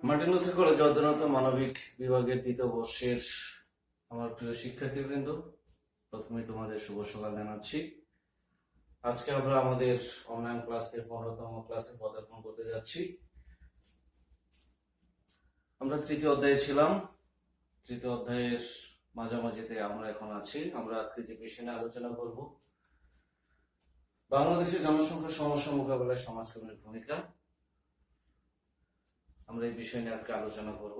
Martin Luther college অধ্যয়নরত মানবিক বিভাগের দ্বিতীয় বর্ষের আমার প্রিয় শিক্ষার্থীবৃন্দ, প্রথমে তোমাদের শুভ সকাল জানাচ্ছি। আজকে আমরা আমাদের অনলাইন ক্লাসে 15তম ক্লাসে পদার্পণ করতে যাচ্ছি। আমরা তৃতীয় অধ্যায়ে ছিলাম। তৃতীয় অধ্যায়ের মাঝামাঝিতে আমরা এখন আছি। আমরা আজকে যে বিষয় নিয়ে আলোচনা করব, বাংলাদেশের জনসংখ্যা সমস্যা মোকাবেলায় সমাজকর্মীর ভূমিকা। আমরা এই বিষয় নিয়ে আজকে আলোচনা করব।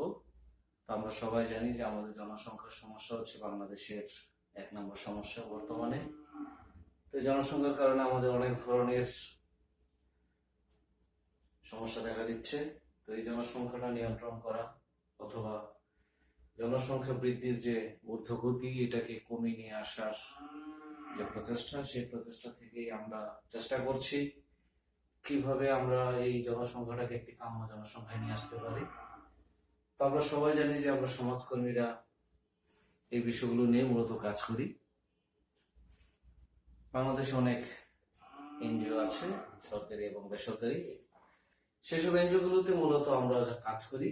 আমরা সবাই জানি যে আমাদের জনসংখ্যার সমস্যা হচ্ছে বাংলাদেশের 1 নম্বর সমস্যা বর্তমানে। তো জনসংখ্যার কারণে আমাদের অনেক ধরনের সমস্যা দেখা দিচ্ছে। তো এই জনসংখ্যাটা নিয়ন্ত্রণ করা অথবা জনসংখ্যা বৃদ্ধির যে ঊর্ধ্বগতি, এটাকে কমিয়ে নিয়ে আসার যে প্রচেষ্টা, সেই প্রচেষ্টা থেকেই আমরা চেষ্টা করছি কিভাবে আমরা এই জনসংখ্যাটাকে একটি কাম্য জনসংখ্যায় নিয়ে আসতে পারি। তো আমরা সবাই জানি যে আমরা সমাজকর্মীরা এই বিষয়গুলো নিয়ে মূলত কাজ করি। বাংলাদেশে অনেক এনজিও আছে, সরকারি এবং বেসরকারি। সেসব এনজিও গুলোতে মূলত আমরা কাজ করি,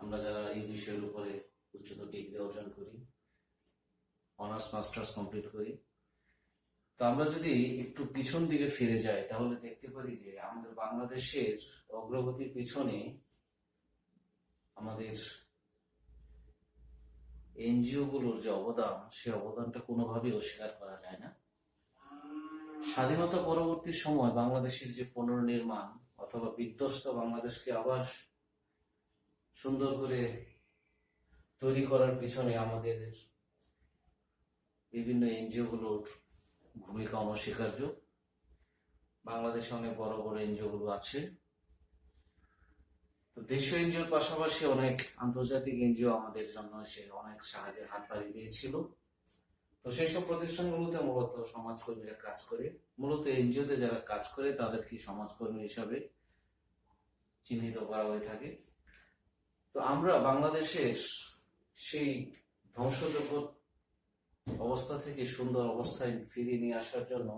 আমরা যারা এই বিষয়ের উপরে উচ্চতর ডিগ্রি অর্জন করি, অনার্স মাস্টার্স কমপ্লিট করি। তো আমরা যদি একটু পিছন দিকে ফিরে যাই, তাহলে দেখতে পারি যে আমাদের বাংলাদেশের অগ্রগতির পিছনে আমাদের এনজিও গুলোর যে অবদান, সে অবদানটা কোনোভাবেই অস্বীকার করা যায় না। স্বাধীনতা পরবর্তী সময় বাংলাদেশের যে পুনর্নির্মাণ অথবা বিধ্বস্ত বাংলাদেশকে আবার সুন্দর করে তৈরি করার পিছনে আমাদের বিভিন্ন এনজিও গুলোর ভূমিকা অনস্বীকার্য। বাংলাদেশে অনেক বড় বড় এনজিও গুলো আছে। তো দেশীয় এনজিওর পাশাপাশি অনেক আন্তর্জাতিক এনজিও আমাদের জন্য এসে অনেক সাহায্যের হাত বাড়িয়ে দিয়েছিল। তো সেই সব প্রতিষ্ঠানগুলোতে মূলত সমাজকর্মীরা কাজ করে। মূলত এনজিওতে যারা কাজ করে তাদেরকে সমাজকর্মী হিসাবে চিহ্নিত করা হয়ে থাকে। তো আমরা বাংলাদেশের সেই ধ্বংসযোগ্য অবস্থা থেকে সুন্দর অবস্থায় ফিরিয়ে নিয়ে আসার জন্য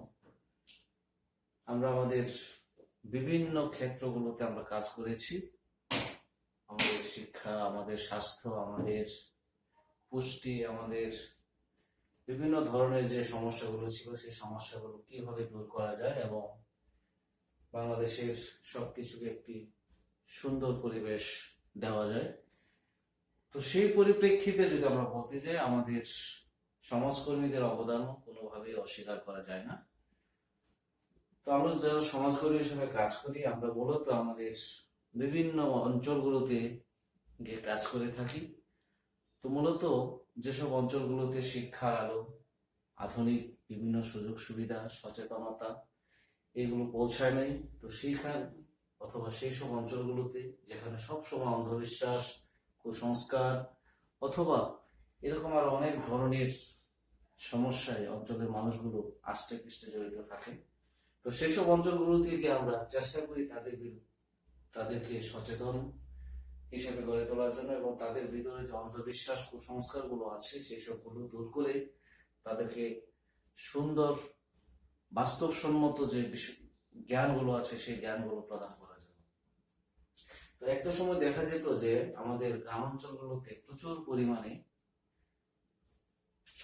আমরা আমাদের বিভিন্ন ক্ষেত্রগুলোতে আমরা কাজ করেছি। আমাদের শিক্ষা, আমাদের স্বাস্থ্য, আমাদের পুষ্টি, আমাদের বিভিন্ন ধরনের যে সমস্যাগুলো ছিল, সেই সমস্যাগুলো কিভাবে দূর করা যায় এবং বাংলাদেশের সবকিছুকে একটি সুন্দর পরিবেশ দেওয়া যায়। তো সেই পরিপ্রেক্ষিতে যদি আমরা বলতে যাই, আমাদের সমাজকর্মীদের অবদানও কোনোভাবেই অস্বীকার করা যায় না। তো আমরা যারা সমাজকর্মী হিসেবে কাজ করি, আমরা মূলত আমাদের বিভিন্ন অঞ্চলগুলোতে গিয়ে কাজ করে থাকি। তো মূলত যেসব অঞ্চলগুলোতে শিক্ষার আলো, আধুনিক বিভিন্ন সুযোগ সুবিধা, সচেতনতা এগুলো পৌঁছায় নাই, তো সেইখান অথবা সেই সব অঞ্চলগুলোতে যেখানে সবসময় অন্ধবিশ্বাস, কুসংস্কার অথবা এরকম আর অনেক ধরনের সমস্যায় অঞ্চলের মানুষগুলো আষ্টে পৃষ্ঠে জড়িত থাকে, তো সেসব অঞ্চলগুলোতে গিয়ে আমরা চেষ্টা করি তাদেরকে সচেতন হিসেবে গড়ে তোলার জন্য এবং তাদের ভিতরে যে অন্ধবিশ্বাস, কুসংস্কার গুলো আছে সেসব গুলো দূর করে তাদেরকে সুন্দর বাস্তবসম্মত যে জ্ঞানগুলো আছে সেই জ্ঞানগুলো প্রদান করা যায়। তো একটা সময় দেখা যেত যে আমাদের গ্রামাঞ্চলগুলোতে প্রচুর পরিমাণে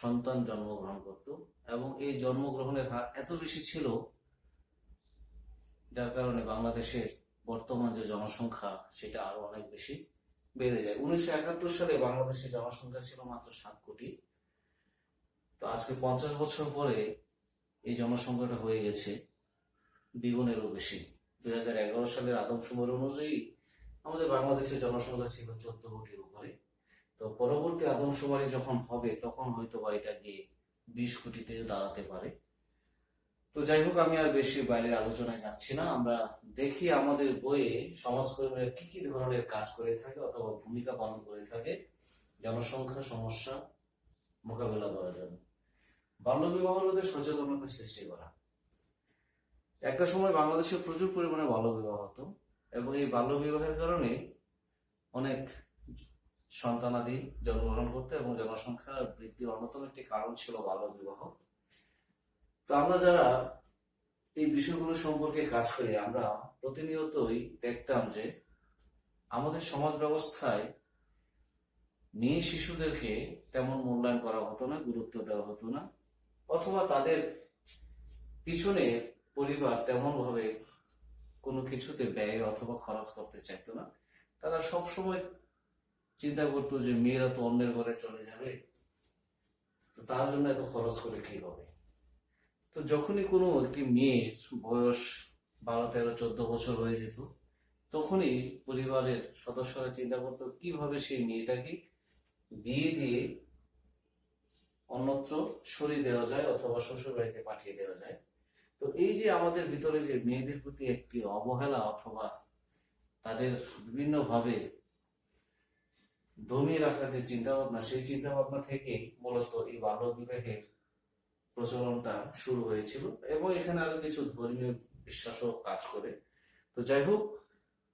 সন্তান জন্মগ্রহণ করত এবং এই জন্মগ্রহণের হার এত বেশি ছিল, যার কারণে বাংলাদেশের বর্তমান যে জনসংখ্যা সেটা আরো অনেক বেশি বেড়ে যায়। 1971 সালে বাংলাদেশের জনসংখ্যা ছিল মাত্র 7 কোটি। তো আজকে 50 বছর পরে এই জনসংখ্যাটা হয়ে গেছে দ্বিগুণেরও বেশি। 2011 সালের আদমশুমারি অনুযায়ী আমাদের বাংলাদেশের জনসংখ্যা ছিল 14 কোটির উপরে। তো পরবর্তী আদমশুমারি যখন হবে তখন হয়তো এটা গিয়ে 20 কোটিতে দাঁড়াতে পারে। তো যাই হোক, আমি আর বেশি বাইরের আলোচনায় যাচ্ছি না। আমরা দেখি আমাদের বইয়ে সমাজকর্মীরা কি কি ধরনের কাজ করে থাকে অথবা ভূমিকা পালন করে থাকে জনসংখ্যা সমস্যা মোকাবেলা করার জন্য। বাল্যবিবাহ রোধে সচেতনতা সৃষ্টি করা। একটা সময় বাংলাদেশে প্রচুর পরিমাণে বাল্যবিবাহ হতো এবং এই বাল্যবিবাহের কারণে অনেক সন্তানাদি জন্মগ্রহণ করতো এবং জনসংখ্যা বৃদ্ধির অন্যতম একটি কারণ ছিল বাল্যবিবাহ। তো আমরা যারা এই বিষয়গুলো সম্পর্কে কাজ করি, আমরা প্রতিনিয়তই দেখতাম যে আমাদের সমাজ ব্যবস্থায় মেয়ে শিশুদেরকে তেমন মূল্যায়ন করা হতো না, গুরুত্ব দেওয়া হতো না, অথবা তাদের পিছনে পরিবার তেমন ভাবে কোনো কিছুতে ব্যয় অথবা খরচ করতে চাইতো না। তারা সবসময় চিন্তা করতো যে মেয়েরা তো অন্যের ঘরে চলে যাবে, তো তার জন্য এত খরচ করে কি হবে। তো যখনই কোনো একটি মেয়ের বয়স 12, 13, 14 বছর হয়ে যেত, তখনই পরিবারের সদস্যরা চিন্তা করতো কিভাবে সেই মেয়েটাকে বিয়ে দিয়ে অন্যত্র সরিয়ে দেওয়া যায় অথবা শ্বশুর বাড়িতে পাঠিয়ে দেওয়া যায়। তো এই যে আমাদের ভিতরে যে মেয়েদের প্রতি একটি অবহেলা অথবা তাদের বিভিন্ন ভাবে দমিয়ে রাখার যে চিন্তা ভাবনা, সেই চিন্তা ভাবনা থেকে মূলত এই বাল্য বিবাহের প্রচলনটা শুরু হয়েছিল, এবং এখানে আরো কিছু ধর্মীয় বিশ্বাসও কাজ করে। তো যাই হোক,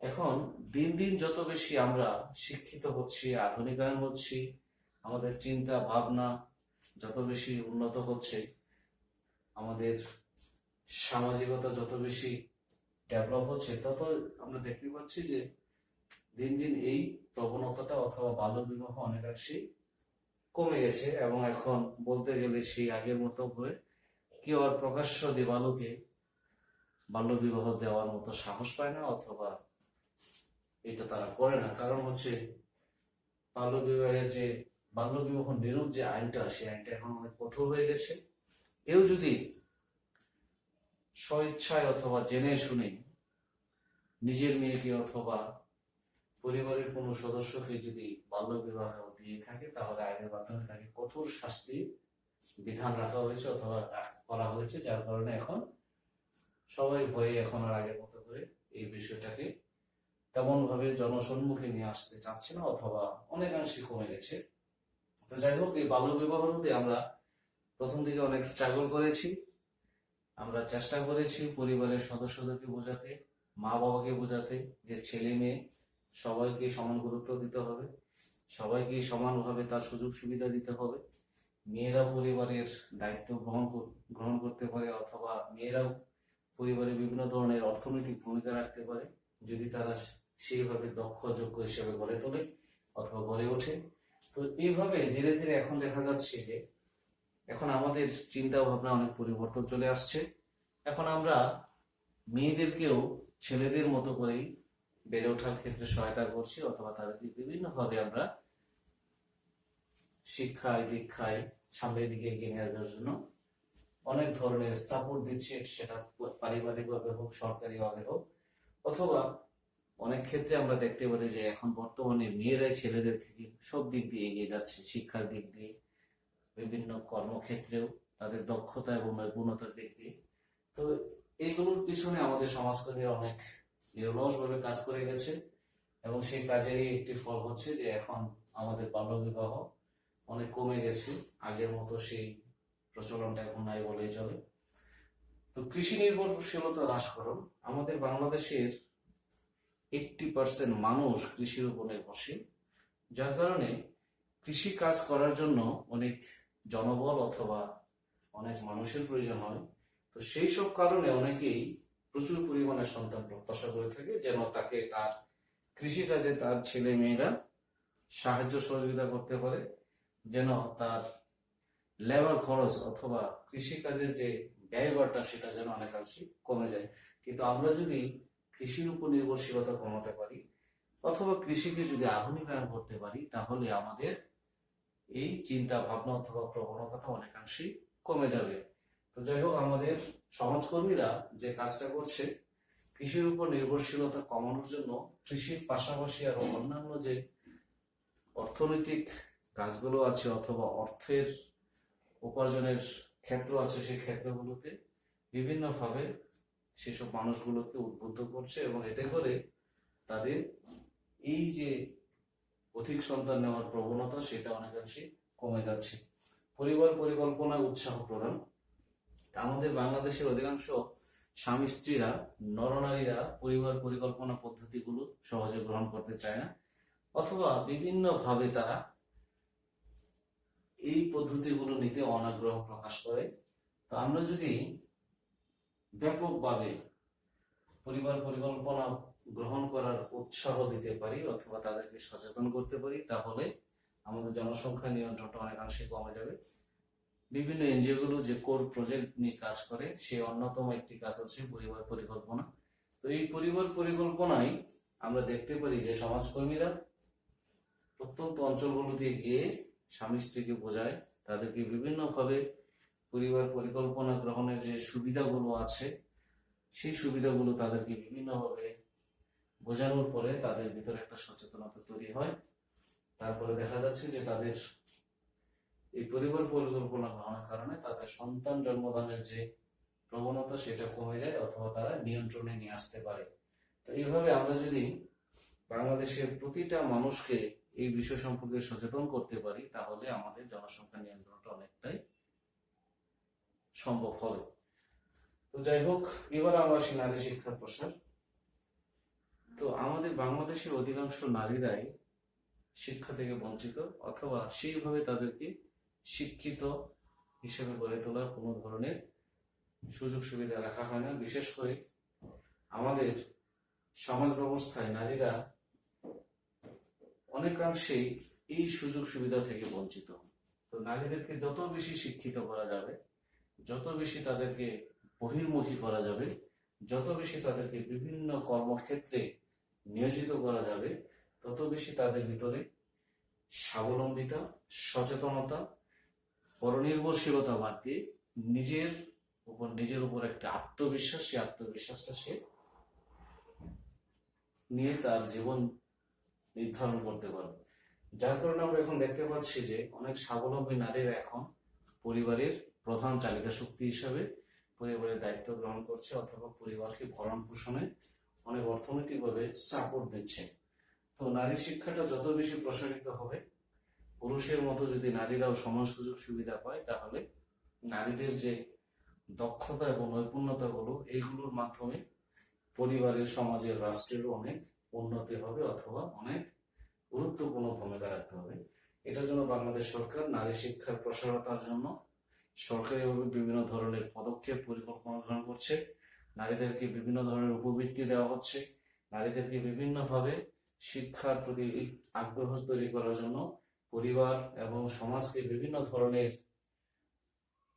এখন দিন দিন যত বেশি আমরা শিক্ষিত হচ্ছি, আধুনিকায়ন হচ্ছি, আমাদের চিন্তা ভাবনা যত বেশি উন্নত হচ্ছে, আমাদের সামাজিকতা যত বেশি ডেভেলপ হচ্ছে, তত আমরা দেখতে পাচ্ছি যে দিন দিন এই প্রবণতাটা অথবা বাল্য বিবাহ অনেকাংশেই কমে গেছে। এবং এখন বলতে গেলে সেই আগের মতো করে কেউ আর প্রকাশ্য দিবালোকে বাল্য বিবাহ দেওয়ার মতো সাহস পায় না, অথবা এটা তারা করে না। কারণ হচ্ছে বাল্য বিবাহের যে বাল্য বিবাহ নিরোধ যে আইনটা, সেই আইনটা এখন অনেক কঠোর হয়ে গেছে। কেউ যদি স্বইচ্ছায় অথবা জেনে শুনে নিজের মেয়েকে অথবা পরিবারের কোনো সদস্যকে যদি বাল্য বিবাহ দিয়ে থাকে, তাহলে আইনের মাধ্যমে তাকে কঠোর শাস্তি বিধান রাখা হয়েছে অথবা করা হয়েছে, যার কারণে এখন সবাই ভয়ে এখন আর আগের মতো করে এই বিষয়টাকে তেমন ভাবে জনসম্মুখে নিয়ে আসতে চাচ্ছে না, অথবা অনেকাংশে কমে গেছে। তো যাই হোক, এই বাল্য বিবাহ রোধে আমরা প্রথম দিকে অনেক স্ট্রাগল করেছি। আমরা চেষ্টা করেছি পরিবারের সদস্যদেরকে বোঝাতে, মা বাবাকে বোঝাতে যে ছেলে মেয়ে সবাইকে সমান গুরুত্ব দিতে হবে, সবাইকে সমানভাবে তার সুযোগ সুবিধা দিতে হবে। মেয়েরা পরিবারের দায়িত্ব গ্রহণ করতে পারে, অথবা মেয়েরাও পরিবারে বিভিন্ন ধরনের অর্থনৈতিক ভূমিকা রাখতে পারে যদি তারা সেইভাবে দক্ষ যোগ্য হিসেবে গড়ে তোলে অথবা গড়ে ওঠে। তো এইভাবে ধীরে ধীরে এখন দেখা যাচ্ছে যে এখন আমাদের চিন্তা ভাবনা অনেক পরিবর্তন চলে আসছে। এখন আমরা মেয়েদেরকেও ছেলেদের মতো করেই বেড়ে ওঠার ক্ষেত্রে সহায়তা করছি, অথবা তাদেরকে বিভিন্ন ভাবে আমরা শিক্ষায় দীক্ষায় সামনের দিকে এগিয়ে নিয়ে যাওয়ার জন্য অনেক ধরনের সাপোর্ট দিচ্ছি, সেটা পারিবারিক ভাবে হোক, সরকারি ভাবে হোক, অথবা অনেক ক্ষেত্রে আমরা দেখতে পারি যে এখন বর্তমানে মেয়েরাই ছেলেদের থেকে সব দিক দিয়ে এগিয়ে যাচ্ছে, শিক্ষার দিক দিয়ে, বিভিন্ন কর্মক্ষেত্রেও তাদের দক্ষতা এবং নৈপুণ্যতার দিক দিয়ে। তো এইগুলোর পিছনে আমাদের সমাজকর্মীরা অনেক নিরলস ভাবে কাজ করে গেছে, এবং সেই কাজেরই একটি ফল হচ্ছে যে এখন আমাদের বাল্য বিবাহ অনেক কমে গেছে, আগের মতো সেই প্রচলনটা এখন নাই বলেই চলে। তো কৃষি নির্ভরশীলতা হ্রাসকরণ, আমাদের বাংলাদেশের 80% মানুষ কৃষির উপর নির্ভরশীল, যার কারণে কৃষি কাজ করার জন্য অনেক জনবল অথবা অনেক মানুষের প্রয়োজন হয়। তো সেই সব কারণে অনেকেই প্রচুর পরিমাণে সন্তান প্রত্যাশা করে থাকে, যেন তাকে তার কৃষি কাজে তার ছেলে মেয়েরা সাহায্য সহযোগিতা করতে পারে, যেন তার লেবার খরচ অথবা কৃষি কাজের যে ব্যয়ভারটা সেটা যেন অনেকাংশে কমে যায়। কিন্তু আমরা যদি কৃষির উপর নির্ভরশীলতা কমাতে পারি, অথবা কৃষিকে যদি আধুনিকায়ন করতে পারি, তাহলে আমাদের এই চিন্তা ভাবনা অথবা প্রবণতাটা অনেকাংশেই কমে যাবে। তো যাই হোক, আমাদের সমাজকর্মীরা যে কাজটা করছে কৃষির উপর নির্ভরশীলতা কমানোর জন্য, কৃষির পাশাপাশি আরো অন্যান্য যে অর্থনৈতিক কাজগুলো আছে অথবা অর্থের উপার্জনের ক্ষেত্র আছে, সেই ক্ষেত্রগুলোতে বিভিন্নভাবে সেসব মানুষগুলোকে উদ্বুদ্ধ করছে, এবং এতে করে তাদের এই যে অধিক সন্তান নেওয়ার প্রবণতা সেটা অনেকাংশে কমে যাচ্ছে। পরিবার পরিকল্পনা উৎসাহ প্রদান, আমাদের বাংলাদেশের অধিকাংশ স্বামী স্ত্রীরা, নরনারীরা পরিবার পরিকল্পনা পদ্ধতিগুলো সহজে গ্রহণ করতে চায় না, অথবা বিভিন্ন ভাবে তারা এই পদ্ধতিগুলো নিতে অনাগ্রহ প্রকাশ করে। তো আমরা যদি ব্যাপকভাবে পরিবার পরিকল্পনা গ্রহণ করার উৎসাহ দিতে পারি অথবা তাদেরকে সচেতন করতে পারি, তাহলে আমাদের জনসংখ্যা নিয়ন্ত্রণটা অনেকাংশে কমে যাবে। বিভিন্ন এনজিও গুলো যে কোর প্রজেক্ট নিয়ে কাজ করে, সে অন্যতম একটি কাজ হচ্ছে পরিবার পরিকল্পনা। তো এই পরিবার পরিকল্পনায় আমরা দেখতে পারি যে সমাজকর্মীরা প্রত্যন্ত অঞ্চলগুলোতে গিয়ে স্বামী স্ত্রীকে বোঝায়, তাদেরকে বিভিন্নভাবে পরিবার পরিকল্পনা গ্রহণের যে সুবিধাগুলো আছে সেই সুবিধাগুলো তাদেরকে বিভিন্নভাবে বোঝানোর পরে তাদের ভিতরে একটা সচেতনতা তৈরি হয়। তারপরে দেখা যাচ্ছে যে তাদের এই পরিবার পরিকল্পনা গ্রহণের কারণে তাদের সন্তান জন্মদানের যে প্রবণতা সেটা কমে যায় অথবা তারা নিয়ন্ত্রণে নিয়ে আসতে পারে। তো এইভাবে আমরা যদি বাংলাদেশের প্রতিটা মানুষকে এই বিষয় সম্পর্কে সচেতন করতে পারি, তাহলে আমাদের জনসংখ্যা নিয়ন্ত্রণটা অনেকটাই সম্ভব হবে। তো যাই হোক, এবার আমরা আসি নারী শিক্ষার প্রসার। তো আমাদের বাংলাদেশের অধিকাংশ নারীরাই শিক্ষা থেকে বঞ্চিত অথবা সেইভাবে তাদেরকে শিক্ষিত হিসেবে গড়ে তোলার কোনো ধরনের সুযোগ সুবিধা রাখা হয় না। বিশেষ করে আমাদের সমাজ ব্যবস্থায় নারীরা অনেকাংশেই এই সুযোগ সুবিধা থেকে বঞ্চিত। তো নারীদেরকে যত বেশি শিক্ষিত করা যাবে, যত বেশি তাদেরকে বহির্মুখী করা যাবে, যত বেশি তাদেরকে বিভিন্ন কর্মক্ষেত্রে নিয়োজিত করা যাবে, তত বেশি তাদের ভিতরে স্বাবলম্বিতা, সচেতনতা, পরনির্ভরশীলতা বাদ দিয়ে নিজের উপর একটা আত্মবিশ্বাস, সেই আত্মবিশ্বাসটা সে নিয়ে তার জীবন নির্ধারণ করতে পারবে। যার কারণে আমরা এখন দেখতে পাচ্ছি যে অনেক স্বাবলম্বী নারীরা এখন পরিবারের প্রধান চালিকা শক্তি হিসাবে পরিবারের দায়িত্ব গ্রহণ করছে অথবা পরিবারকে ভরণ পোষণে অনেক অর্থনৈতিকভাবে সাপোর্ট দিচ্ছে। তো নারী শিক্ষাটা যত বেশি প্রসারিত হবে, পুরুষের মতো যদি নারীরাও সমান সুযোগ সুবিধা পায়, তাহলে নারীদের যে দক্ষতা এবং নৈপুণ্যতা গুলো, এইগুলোর মাধ্যমে পরিবারের, সমাজের, রাষ্ট্রেরও অনেক উন্নতি হবে অথবা অনেক গুরুত্বপূর্ণ ভূমিকা রাখতে হবে। এটার জন্য বাংলাদেশ সরকার নারী শিক্ষার প্রসারতার জন্য সরকারিভাবে বিভিন্ন ধরনের পদক্ষেপ, পরিকল্পনা গ্রহণ করছে। নারীদেরকে বিভিন্ন ধরনের উপবৃত্তি দেওয়া হচ্ছে। নারীদেরকে বিভিন্নভাবে শিক্ষার প্রতি আগ্রহ তৈরি করার জন্য পরিবার এবং সমাজকে বিভিন্ন ধরনের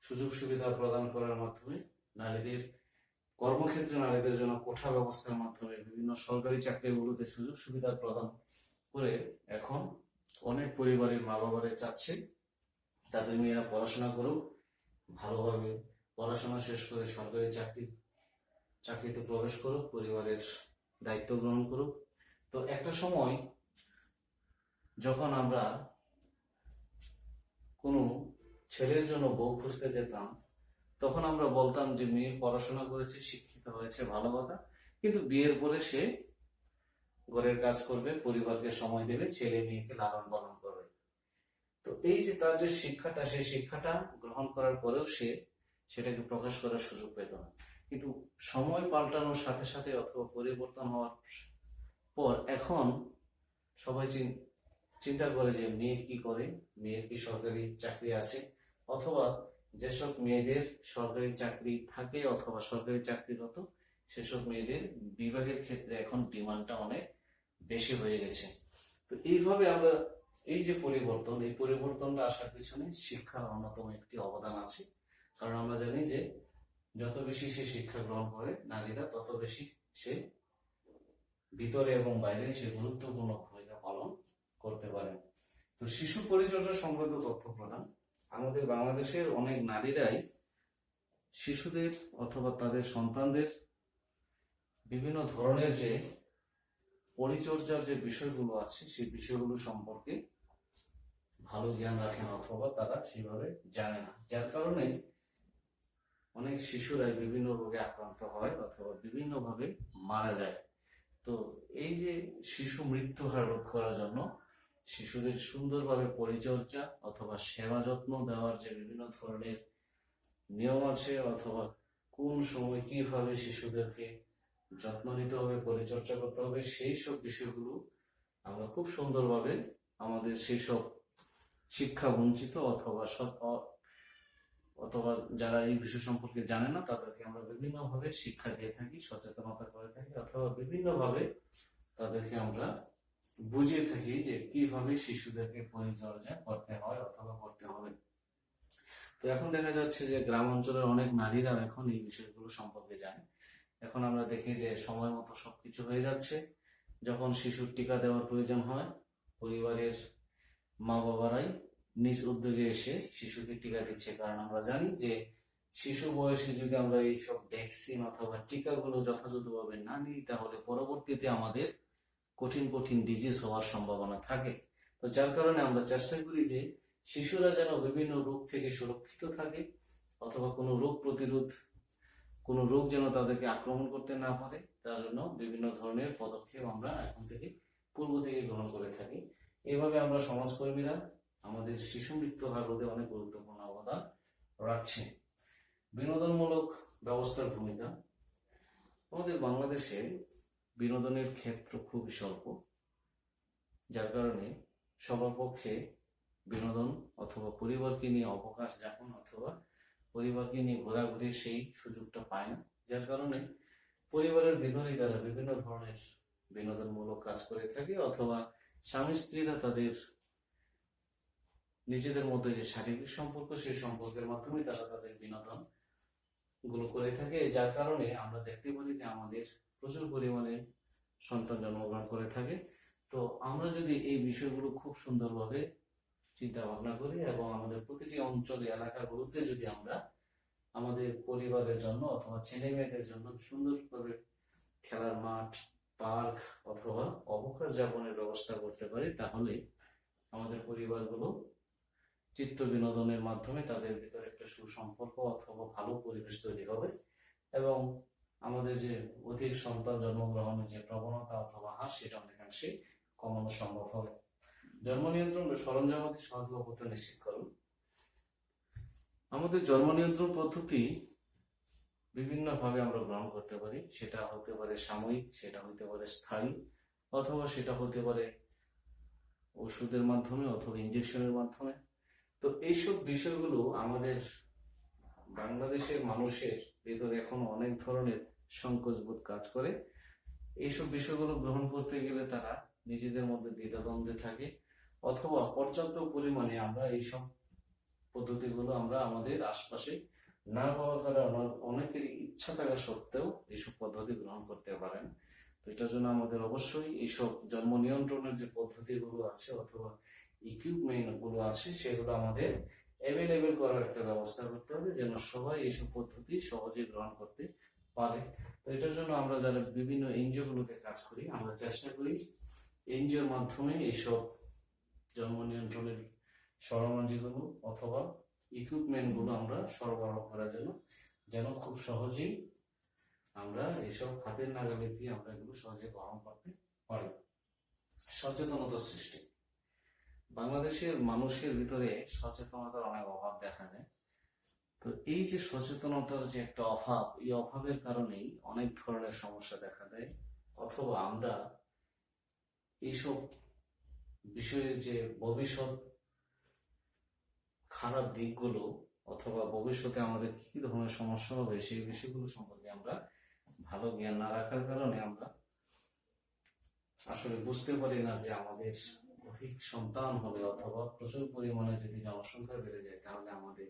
সুযোগ সুবিধা প্রদান করার মাধ্যমে নারীদের কর্মক্ষেত্রে, নারীদের জন্য কোঠা ব্যবস্থার মাধ্যমে বিভিন্ন সরকারি চাকরিগুলোতে সুযোগ সুবিধা প্রদান করে এখন অনেক পরিবারের মা বাবারা চাচ্ছে তাদের মেয়েরা পড়াশোনা করুক, ভালোভাবে পড়াশোনা শেষ করে সরকারি চাকরিতে প্রবেশ করুক, পরিবারের দায়িত্ব গ্রহণ করুক। তো একটা সময় যখন আমরা কোনো ছেলের জন্য বউ খুঁজতে যেতাম, তখন আমরা বলতাম যে মেয়ে পড়াশোনা করেছে, শিক্ষিত হয়েছে, ভালো কথা, কিন্তু বিয়ের পরে সে ঘরের কাজ করবে, পরিবারকে সময় দেবে, ছেলে মেয়েকে লালন পালন করবে। তো এই যে তার যে শিক্ষাটা, সেই শিক্ষাটা গ্রহণ করার পরেও সে সেটাকে প্রকাশ করার সুযোগ পেত না। কিন্তু সময় পাল্টানোর সাথে সাথে অথবা পরিবর্তন হওয়ার পর এখন সবাই চিন্তা করে যে মেয়ে কি করে, মেয়ের কি সরকারি চাকরি আছে, অথবা যেসব মেয়েদের সরকারি চাকরি থাকে অথবা সরকারি চাকরিরত, সেসব মেয়েদের বিবাহের ক্ষেত্রে এখন ডিমান্ডটা অনেক বেশি হয়ে গেছে। তো এইভাবে আমরা এই যে পরিবর্তন, এই পরিবর্তনটা আসার পিছনে শিক্ষার অন্যতম একটি অবদান আছে। কারণ আমরা জানি যে যত বেশি সে শিক্ষা গ্রহণ করে নারীরা, তত বেশি সে ভিতরে এবং বাইরে সে গুরুত্বপূর্ণ ভূমিকা পালন করতে পারে। তো শিশু পরিচর্যা সংক্রান্ত তথ্য প্রদান। আমাদের বাংলাদেশের অনেক নারীরাই শিশুদের অথবা তাদের সন্তানদের বিভিন্ন ধরনের যে পরিচর্যার যে বিষয়গুলো আছে, সেই বিষয়গুলো সম্পর্কে ভালো জ্ঞান রাখেন অথবা তারা সেভাবে জানে না, যার কারণে অনেক শিশুরাই বিভিন্ন রোগে আক্রান্ত হয় অথবা বিভিন্নভাবে মারা যায়। তো এই যে শিশু মৃত্যু হার রোধ করার জন্য শিশুদের সুন্দরভাবে পরিচর্যা অথবা সেবা যত্ন দেওয়ার যে বিভিন্ন ধরনের নিয়ম আছে, অথবা কোন সময় কিভাবে শিশুদেরকে যত্ন নিতে হবে, পরিচর্যা করতে হবে, সেই সব বিষয়গুলো আমরা খুব সুন্দরভাবে আমাদের সেই সব শিক্ষা বঞ্চিত অথবা অথবা যারা এই বিষয় সম্পর্কে জানে না তাদেরকে আমরা বিভিন্নভাবে শিক্ষা দিয়ে থাকি, সচেতনতা করে থাকি, অথবা বিভিন্নভাবে তাদেরকে আমরা বুঝিয়ে থাকি যে কিভাবে শিশুদেরকে পরিচর্যা করতে হয় অথবা করতে হবে। তো এখন দেখা যাচ্ছে যে গ্রাম অঞ্চলের অনেক নারীরা এখন এই বিষয়গুলো সম্পর্কে জানে। এখন আমরা দেখি যে সময় মতো সবকিছু হয়ে যাচ্ছে। যখন শিশুর টিকা দেওয়ার প্রয়োজন হয়, পরিবারের মা বাবারাই নিজ উদ্যোগে এসে শিশুকে টিকা দিচ্ছে। কারণ আমরা জানি যে শিশু বয়সে যদি আমরা এইসব ভ্যাকসিন অথবা টিকাগুলো যথাযথভাবে না নিই, তাহলে পরবর্তীতে আমাদের কঠিন কঠিন ডিজিজ হওয়ার সম্ভাবনা থাকে। তো যার কারণে আমরা চেষ্টা করি যে শিশুরা যেন বিভিন্ন রোগ থেকে সুরক্ষিত থাকে, অথবা কোনো রোগ যেন তাদেরকে আক্রমণ করতে না পারে, তার জন্য বিভিন্ন ধরনের পদক্ষেপ আমরা এখন থেকে পূর্ব থেকে গ্রহণ করে থাকি। এভাবে আমরা সমাজকর্মীরা আমাদের শিশু মৃত্যু হার রোধে অনেক গুরুত্বপূর্ণ অবদান রাখছে। বিনোদনমূলক ব্যবস্থার ভূমিকা। আমাদের বাংলাদেশে বিনোদনের ক্ষেত্র খুবই স্বল্প, যার কারণে সবার পক্ষে বিনোদন অথবা পরিবারকে নিয়ে অবকাশ যাপন অথবা পরিবারকে নিয়ে ঘোরাঘুরির সেই সুযোগটা পায় না। যার কারণে পরিবারের ভিতরেই তারা বিভিন্ন ধরনের বিনোদনমূলক কাজ করে থাকে, অথবা স্বামী স্ত্রীরা তাদের নিজেদের মধ্যে যে শারীরিক সম্পর্ক, সেই সম্পর্কের মাধ্যমে তারা তাদের বিনোদন গুলো করে থাকে। যার কারণে আমরা দেখতে পারি যে আমাদের প্রচুর পরিমাণে সন্তান জন্মগ্রহণ করে থাকে। তো আমরা যদি এই বিষয়গুলো খুব সুন্দরভাবে চিন্তা ভাবনা করি এবং আমাদের প্রতিটি অঞ্চলে এলাকাগুলোতে যদি আমরা আমাদের পরিবারের জন্য অথবা ছেলে মেয়েদের জন্য সুন্দরভাবে খেলার মাঠ, পার্ক অথবা অবকাশ যাপনের ব্যবস্থা করতে পারি, তাহলে আমাদের পরিবারগুলো চিত্ত বিনোদনের মাধ্যমে তাদের ভিতরে একটা সুসম্পর্ক অথবা ভালো পরিবেশ তৈরি হবে, এবং আমাদের যে অধিক সন্তান জন্মগ্রহণের যে প্রবণতা অথবা হার, সেটা অনেকাংশে কমানো সম্ভব হবে। জন্ম নিয়ন্ত্রণ ও সরঞ্জামাদি সহজলভ্যতা নিশ্চিত করুন। আমাদের জন্ম নিয়ন্ত্রণ পদ্ধতি বিভিন্ন ভাবে আমরা গ্রহণ করতে পারি। সেটা হতে পারে সাময়িক, সেটা হতে পারে স্থায়ী, অথবা সেটা হতে পারে ওষুধের মাধ্যমে অথবা ইনজেকশনের মাধ্যমে। তো এইসব বিষয়গুলো আমাদের বাংলাদেশের মানুষের ভেতরে এখন অনেক ধরনের সংকোচবোধ কাজ করে। এইসব বিষয়গুলো গ্রহণ করতে গেলে তারা নিজেদের মধ্যে দ্বিধাদ্বন্দ্বে থাকে, অথবা পর্যাপ্ত পরিমাণে আমরা এইসব পদ্ধতিগুলো আমরা আমাদের আশপাশে না পাওয়ার কারণে অনেকেরই ইচ্ছা থাকা সত্ত্বেও এইসব পদ্ধতি গ্রহণ করতে পারেন। তো এটার জন্য আমাদের অবশ্যই এইসব জন্ম নিয়ন্ত্রণের যে পদ্ধতিগুলো আছে অথবা ইকুইপমেন্ট গুলো আছে, সেগুলো আমাদের অ্যাভেলেবেল করার একটা ব্যবস্থা করতে হবে, যেন সবাই এইসব পদ্ধতি সহজে গ্রহণ করতে পারে। তো এটার জন্য আমরা যারা বিভিন্ন এনজিও গুলোতে কাজ করি, আমরা চেষ্টা করি এনজিওর মাধ্যমে এইসব জন্ম নিয়ন্ত্রণের সরঞ্জামগুলো অথবা ইকুইপমেন্ট গুলো আমরা সরবরাহ করার জন্য, যেন খুব সহজেই আমরা এইসব হাতের নাগালে দিয়ে আমরা এগুলো সহজে গ্রহণ করতে পারি। সচেতনতা সৃষ্টি। বাংলাদেশের মানুষের ভিতরে সচেতনতার অনেক অভাব দেখা যায়। তো এই যে সচেতনতার যে একটা অভাব, এই অভাবের কারণেই অনেক ধরনের সমস্যা দেখা দেয়, অথবা আমরা এইসব বিষয়ের যে ভবিষ্যৎ খারাপ দিকগুলো অথবা ভবিষ্যতে আমাদের কি ধরনের সমস্যা হবে, সেই বিষয়গুলো সম্পর্কে আমরা ভালো জ্ঞান না রাখার কারণে আমরা আসলে বুঝতে পারি না যে আমাদের অধিক সন্তান হলে অথবা প্রচুর পরিমাণে যদি জনসংখ্যা বেড়ে যায়, তাহলে আমাদের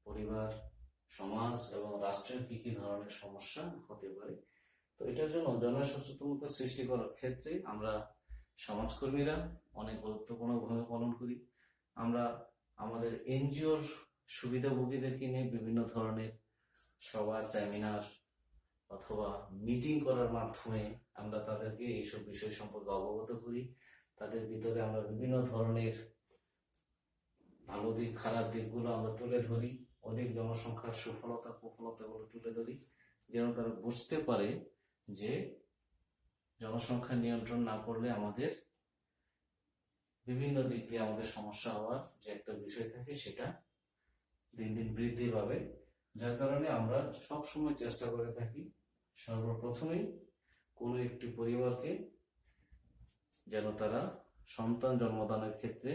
পরিবার, সমাজ এবং রাষ্ট্রের কি কি ধরনের সমস্যা হতে পারে। তো এটার জন্য জনসচেতনতা সৃষ্টি করার ক্ষেত্রে আমরা সমাজকর্মীরা অনেক গুরুত্বপূর্ণ ভূমিকা পালন করি। আমরা আমাদের এনজিওর সুবিধাভোগীদেরকে নিয়ে বিভিন্ন ধরনের সভা, সেমিনার অথবা মিটিং করার মাধ্যমে আমরা তাদেরকে এইসব বিষয় সম্পর্কে অবগত করি। তাদের ভিতরে আমরা বিভিন্ন ধরনের ভালো দিক, খারাপ দিকগুলো আমরা তুলে ধরি, অধিক জনসংখ্যার সুফলতা কুফলতাগুলো তুলে ধরি, যেন তারা বুঝতে পারে যে জনসংখ্যা নিয়ন্ত্রণ না করলে আমাদের বিভিন্ন দিক দিয়ে আমাদের সমস্যা হওয়ার যে একটা বিষয় থাকে, সেটা দিন দিন বৃদ্ধি পাবে। যার কারণে আমরা সবসময় চেষ্টা করে থাকি সর্বপ্রথমেই কোনো একটি পরিবারকে যেন তারা সন্তান জন্মদানের ক্ষেত্রে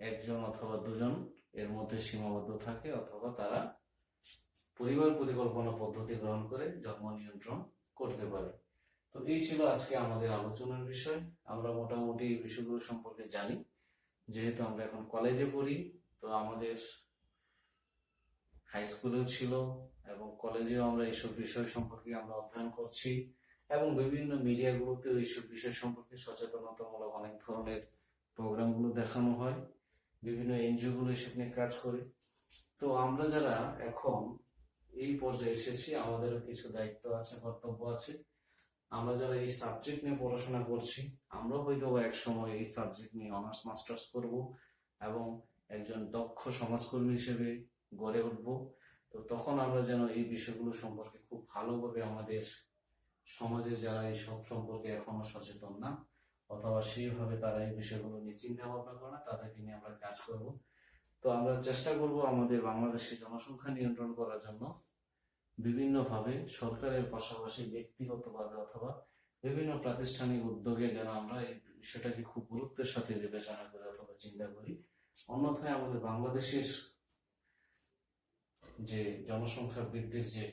একজন অথবা দুজন এর মধ্যে সীমাবদ্ধ থাকে, অথবা তারা পরিবার পরিকল্পনা পদ্ধতি গ্রহণ করে জন্ম নিয়ন্ত্রণ করতে পারে। তো এই ছিল আজকে আমাদের আলোচনার বিষয়। আমরা মোটামুটি এই বিষয়গুলো সম্পর্কে জানি, যেহেতু আমরা এখন কলেজে পড়ি। তো আমাদের হাই স্কুলেও ছিল এবং কলেজেও আমরা এইসব বিষয় সম্পর্কে আমরা অধ্যয়ন করছি, এবং বিভিন্ন মিডিয়াগুলোতেও এইসব বিষয় সম্পর্কে সচেতনতামূলক অনেক ধরনের প্রোগ্রামগুলো দেখানো হয়। বিভিন্ন এনজিও গুলো এসব নিয়ে কাজ করে। তো আমরা যারা এখন এই পর্যায়ে এসেছি, আমাদেরও কিছু দায়িত্ব আছে, কর্তব্য আছে। আমরা যারা এই সাবজেক্ট নিয়ে পড়াশোনা করছি, আমরাও হয়তো এক সময় এই সাবজেক্ট নিয়ে অনার্স মাস্টার্স করব এবং একজন দক্ষ সমাজকর্মী হিসেবে গড়ে উঠবো। তো তখন আমরা যেন এই বিষয়গুলো সম্পর্কে খুব ভালোভাবে আমাদের সমাজে যারা এই সব সম্পর্কে এখনো সচেতন না, অথবা সেইভাবে তারা এই বিষয়গুলো নিয়ে চিন্তা ভাবনা করে না, তাদেরকে নিয়ে আমরা কাজ করব। তো আমরা চেষ্টা করব আমাদের বাংলাদেশে জনসংখ্যা নিয়ন্ত্রণ করার জন্য বিভিন্নভাবে সরকারের পাশাপাশি ব্যক্তিগতভাবে অথবা বিভিন্ন প্রাতিষ্ঠানিক উদ্যোগে যেন আমরা এই বিষয়টাকে খুব গুরুত্বের সাথে বিবেচনা করি অথবা চিন্তা করি। অন্যথায় আমাদের বাংলাদেশের যে জনসংখ্যা বৃদ্ধির যে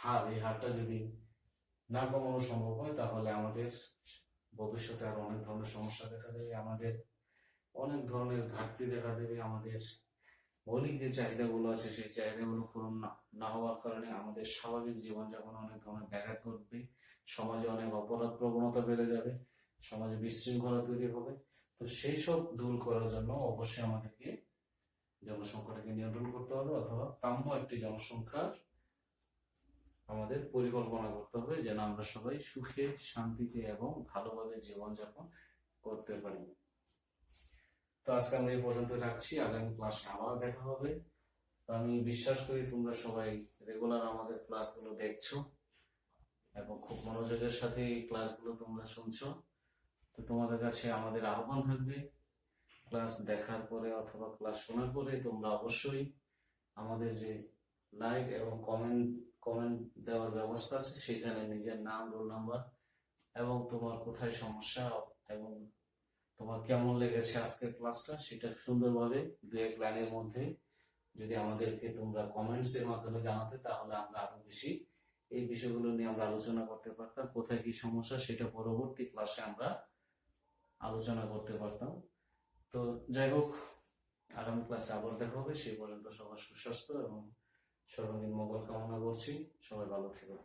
হার, এই হারটা যদি না কমানো সম্ভব হয়, তাহলে আমাদের ভবিষ্যতে আরো অনেক ধরনের সমস্যা দেখা দেবে, আমাদের অনেক ধরনের ঘাটতি দেখা দেবে। আমাদের মৌলিক যে চাহিদাগুলো আছে, সেই চাহিদাগুলো পূরণ না হওয়ার কারণে আমাদের স্বাভাবিক জীবনযাপন অনেক ধরনের ব্যাঘাত ঘটবে, সমাজে অনেক অপরাধ প্রবণতা বেড়ে যাবে, সমাজে বিশৃঙ্খলা তৈরি হবে। তো সেই সব দূর করার জন্য অবশ্যই আমাদেরকে জনসংখ্যাটাকে নিয়ন্ত্রণ করতে হবে, অথবা কাম্য একটি জনসংখ্যার আমাদের পরিকল্পনা করতে হবে, যেন আমরা সবাই সুখে শান্তিতে এবং ভালোভাবে জীবনযাপন করতে পারি। তো আজকে আমরা এই পর্যন্ত রাখছি, আগামী ক্লাসে আবার দেখা হবে। তো আমি বিশ্বাস করি তোমরা সবাই রেগুলার আমাদের ক্লাসগুলো দেখছো এবং খুব মনোযোগের সাথে এই ক্লাসগুলো তোমরা শুনছো। তো তোমাদের কাছে আমাদের আহ্বান থাকবে, ক্লাস দেখার পরে অথবা ক্লাস শোনার পরে তোমরা অবশ্যই আমাদের যে লাইক এবং কমেন্ট দেওয়ার ব্যবস্থা আছে, সেখানে নিজের নাম, রোল নাম্বার এবং তোমার কোথায় সমস্যা এবং তোমার কেমন লেগেছে আজকের ক্লাসটা, সেটা সুন্দরভাবে দু এক লাইনের মধ্যে যদি আমাদেরকে তোমরা কমেন্টস এর মাধ্যমে জানাতে, তাহলে আমরা আরো বেশি এই বিষয়গুলো নিয়ে আমরা আলোচনা করতে পারতাম। কোথায় কি সমস্যা সেটা পরবর্তী ক্লাসে আমরা আলোচনা করতে পারতাম। তো যাই হোক, আগামী ক্লাসে আবার দেখা হবে। সেই পর্যন্ত সবার সুস্বাস্থ্য এবং সর্বাঙ্গীন মঙ্গল কামনা করছি। সবাই ভালো থেকো।